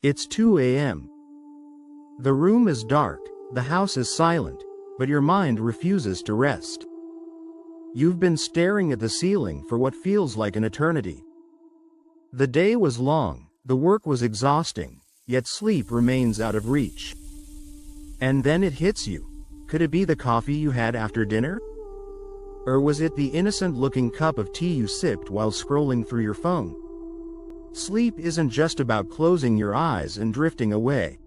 It's 2 a.m. The room is dark, the house is silent, but your mind refuses to rest. You've been staring at the ceiling for what feels like an eternity. The day was long, the work was exhausting, yet sleep remains out of reach. And then it hits you. Could it be the coffee you had after dinner? Or was it the innocent-looking cup of tea you sipped while scrolling through your phone? Sleep isn't just about closing your eyes and drifting away.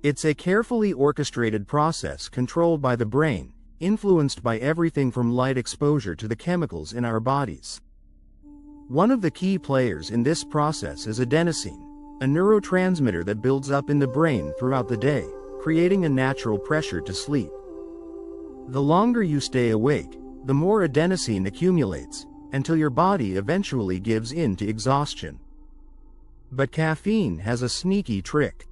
It's a carefully orchestrated process controlled by the brain, influenced by everything from light exposure to the chemicals in our bodies. One of the key players in this process is adenosine, a neurotransmitter that builds up in the brain throughout the day, creating a natural pressure to sleep. The longer you stay awake, the more adenosine accumulates, until your body eventually gives in to exhaustion. But caffeine has a sneaky trick.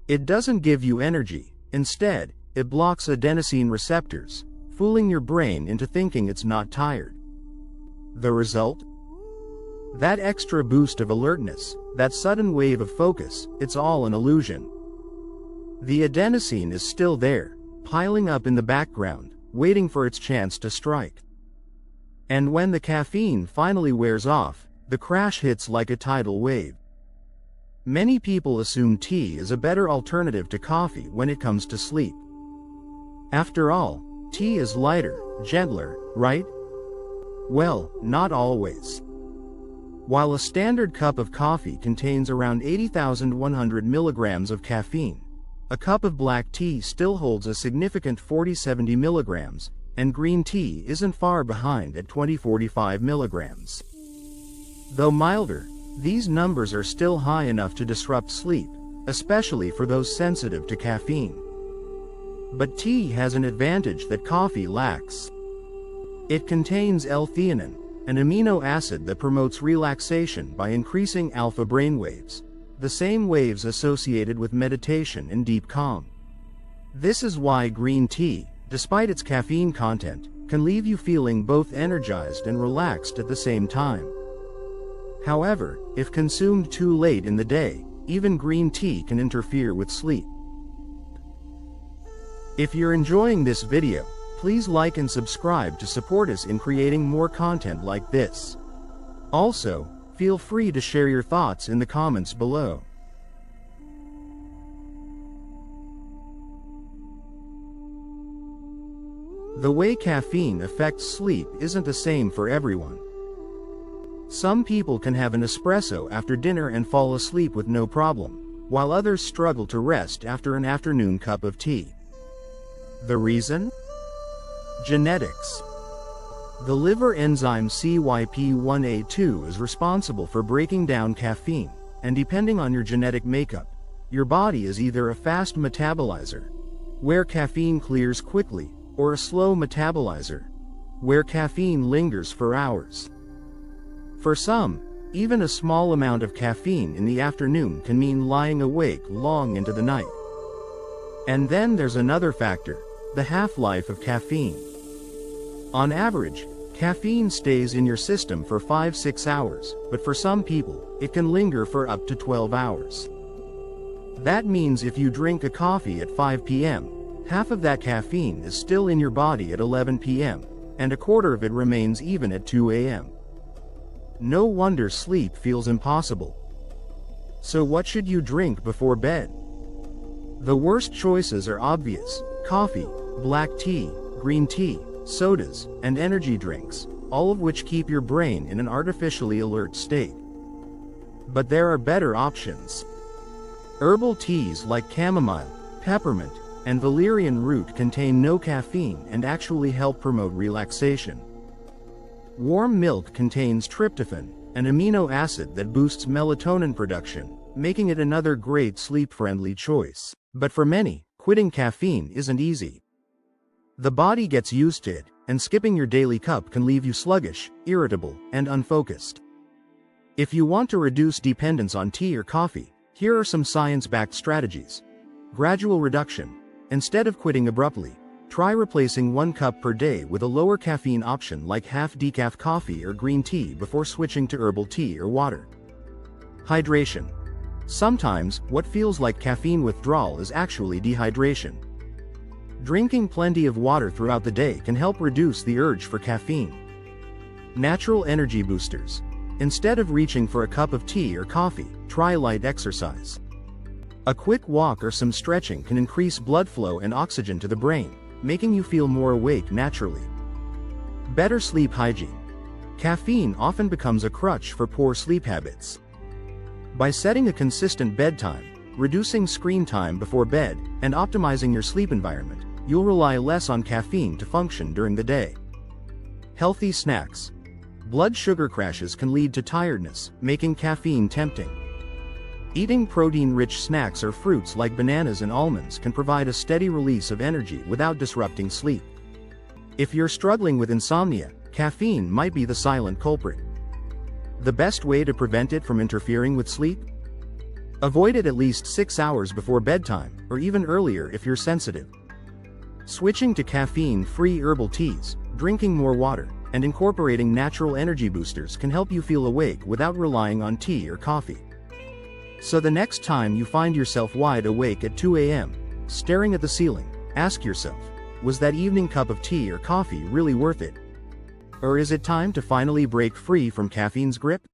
It doesn't give you energy, instead, it blocks adenosine receptors, fooling your brain into thinking it's not tired. The result? That extra boost of alertness, that sudden wave of focus, it's all an illusion. The adenosine is still there, piling up in the background, waiting for its chance to strike. And when the caffeine finally wears off, the crash hits like a tidal wave. Many people assume tea is a better alternative to coffee when it comes to sleep. After all, tea is lighter, gentler, right? Well, not always. While a standard cup of coffee contains around 80,100 milligrams of caffeine, a cup of black tea still holds a significant 40-70 milligrams, and green tea isn't far behind at 20-45 milligrams. Though milder, these numbers are still high enough to disrupt sleep, especially for those sensitive to caffeine. But tea has an advantage that coffee lacks. It contains L-theanine, an amino acid that promotes relaxation by increasing alpha brainwaves, the same waves associated with meditation and deep calm. This is why green tea, despite its caffeine content, can leave you feeling both energized and relaxed at the same time. However, if consumed too late in the day, even green tea can interfere with sleep. If you're enjoying this video, please like and subscribe to support us in creating more content like this. Also, feel free to share your thoughts in the comments below. The way caffeine affects sleep isn't the same for everyone. Some people can have an espresso after dinner and fall asleep with no problem, while others struggle to rest after an afternoon cup of tea. The reason? Genetics. The liver enzyme CYP1A2 is responsible for breaking down caffeine, and depending on your genetic makeup, your body is either a fast metabolizer, where caffeine clears quickly, or a slow metabolizer, where caffeine lingers for hours. For some, even a small amount of caffeine in the afternoon can mean lying awake long into the night. And then there's another factor, the half-life of caffeine. On average, caffeine stays in your system for 5-6 hours, but for some people, it can linger for up to 12 hours. That means if you drink a coffee at 5 p.m., half of that caffeine is still in your body at 11 p.m., and a quarter of it remains even at 2 a.m. No wonder sleep feels impossible. So what should you drink before bed? The worst choices are obvious: coffee, black tea, green tea, sodas, and energy drinks, all of which keep your brain in an artificially alert state. But there are better options. Herbal teas like chamomile, peppermint, and valerian root contain no caffeine and actually help promote relaxation. Warm milk contains tryptophan, an amino acid that boosts melatonin production, making it another great sleep-friendly choice. But for many, quitting caffeine isn't easy. The body gets used to it, and skipping your daily cup can leave you sluggish, irritable, and unfocused. If you want to reduce dependence on tea or coffee, here are some science-backed strategies. Gradual reduction. Instead of quitting abruptly, try replacing 1 cup per day with a lower caffeine option like half decaf coffee or green tea before switching to herbal tea or water. Hydration. Sometimes, what feels like caffeine withdrawal is actually dehydration. Drinking plenty of water throughout the day can help reduce the urge for caffeine. Natural energy boosters. Instead of reaching for a cup of tea or coffee, try light exercise. A quick walk or some stretching can increase blood flow and oxygen to the brain, making you feel more awake naturally. Better sleep hygiene. Caffeine often becomes a crutch for poor sleep habits. By setting a consistent bedtime, reducing screen time before bed, and optimizing your sleep environment, you'll rely less on caffeine to function during the day. Healthy snacks. Blood sugar crashes can lead to tiredness, making caffeine tempting. Eating protein-rich snacks or fruits like bananas and almonds can provide a steady release of energy without disrupting sleep. If you're struggling with insomnia, caffeine might be the silent culprit. The best way to prevent it from interfering with sleep? Avoid it at least 6 hours before bedtime, or even earlier if you're sensitive. Switching to caffeine-free herbal teas, drinking more water, and incorporating natural energy boosters can help you feel awake without relying on tea or coffee. So the next time you find yourself wide awake at 2 a.m., staring at the ceiling, ask yourself, was that evening cup of tea or coffee really worth it? Or is it time to finally break free from caffeine's grip?